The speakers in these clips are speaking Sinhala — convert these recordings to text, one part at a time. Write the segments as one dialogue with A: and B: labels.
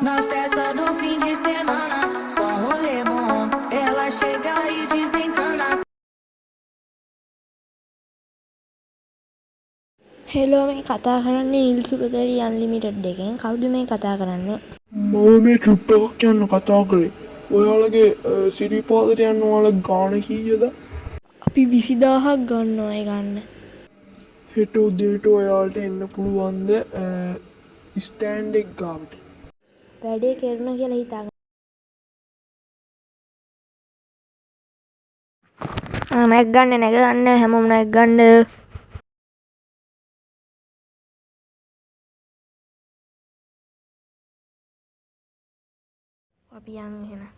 A: Na festa do fim de semana, só rolê bom. Ela chega e desencana.
B: Hello මේ කතා කරන්නේ නිල් සුපතලි අන්ලිමිටඩ් එකෙන්. කවුද මේ කතා කරන්නේ?
C: මම මේ ට්‍රිප් එකක් යන්න කතා කරේ. ඔයාලගේ සිරිපාදට යන්න ඔයාලා ගාණ කීයද?
B: අපි 20000ක් ගන්නවා ඒ ගන්න.
C: හෙට උදේට ඔයාලට එන්න පුළුවන්ද ස්ටෑන්ඩ් එක ගාවට?
B: වැඩේ කරනවා කියලා හිතාගන්න. නැග ගන්න හැමෝම නැග ගන්න. අපි යන්නේ එහෙනම්.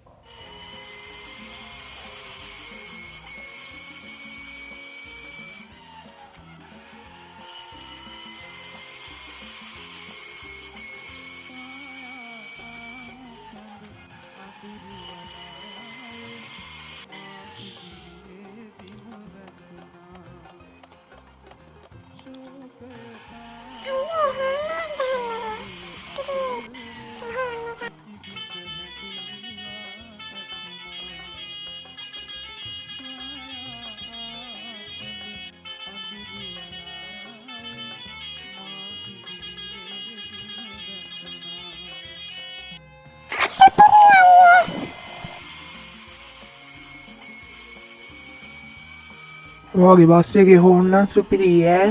C: ඔයාගේ බස් එකේ හොන්නම් සුපිරි ඈ.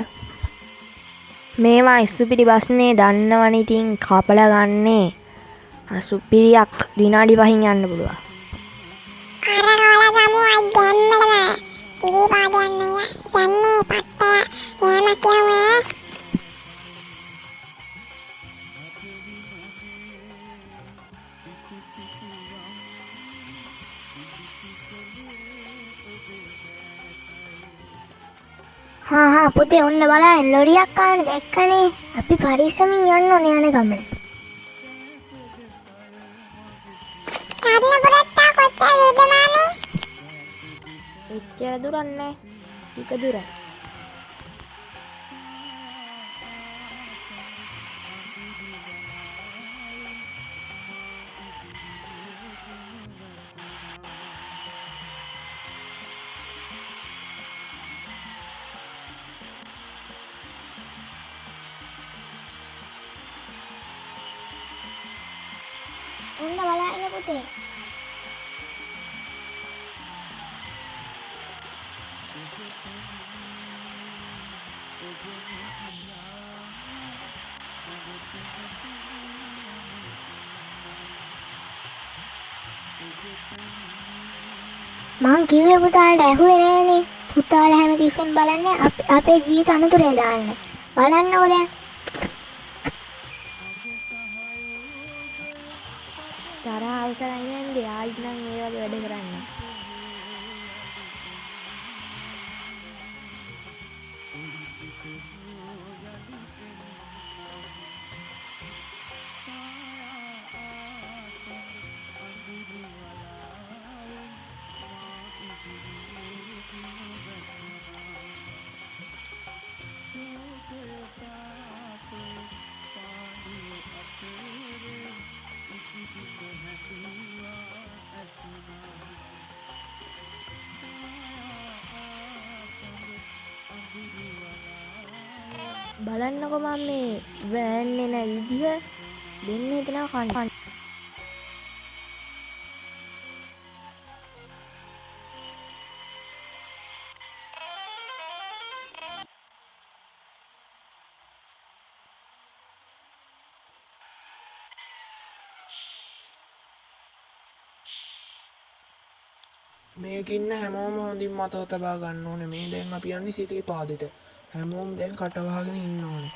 B: මේවා ඉස්සුපිරි බස්නේ දන්නවනේ ඉතින් කපලා ගන්නේ. සුපිරියක් විනාඩි 5කින් යන්න පුළුවන්.
D: හා පුතේ ඔන්න බලන්න ලොරියක් ආවනේ දැක්කනේ. අපි පරිස්සමින් යන්න ඕනේ යන ගමන. චාර්ලපුරත්තා කොච්චර දුරද මාමි?
B: එච්චර දුරක් නෑ. ටික දුරයි.
D: ඔන්න බලන්න පුතේ. මං කිව්වේ පුතාලට ඇහුවේ නෑනේ. පුතාලා හැමතිස්සෙම බලන්නේ අපේ ජීවිත අනතුරේ දාන්නේ. බලන්නකෝ දැන්.
B: තරහ අවසරයි නැන්දේ ආයිත් නම් ඒ වගේ වැඩ කරන්න. බලන්නකො මම මේ වෑන් එන විදිහ දෙන්න හිතනවා කන්න.
C: මේක ඉන්න හැමෝම හොඳින් මතක තබා ගන්න ඕනේ. මේ දැන් අපි යන්නේ සිරිපාදෙට. හැමෝම දැන් කටවහගෙන ඉන්න ඕනේ.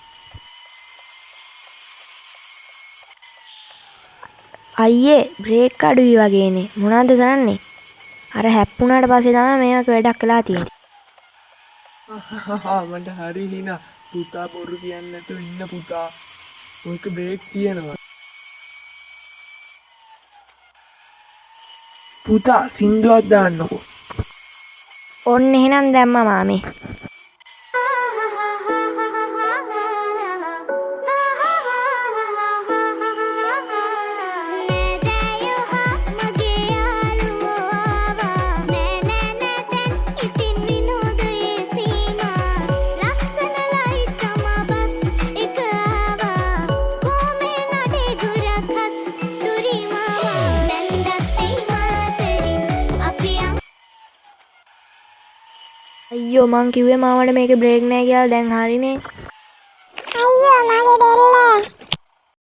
B: අයියේ බ්‍රේක් අඩුයි වගේනේ. මොනවද කරන්නේ? අර හැප්පුණාට පස්සේ තමයි මේක වැඩක් කළා තියෙන්නේ.
C: මට හරි හිනා. පුතා බොරු කියන්නේ නැතුව ඉන්න පුතා. ඔයක බ්‍රේක් තියෙනවා. පුතා සින්දුවක් දාන්නකෝ.
B: ඔන්න එහෙනම් දැම්මා මාමේ. අයියෝ මං කිව්වේ මාවට මේකේ බ්‍රේක් නෑ කියලා දැන් හරිනේ.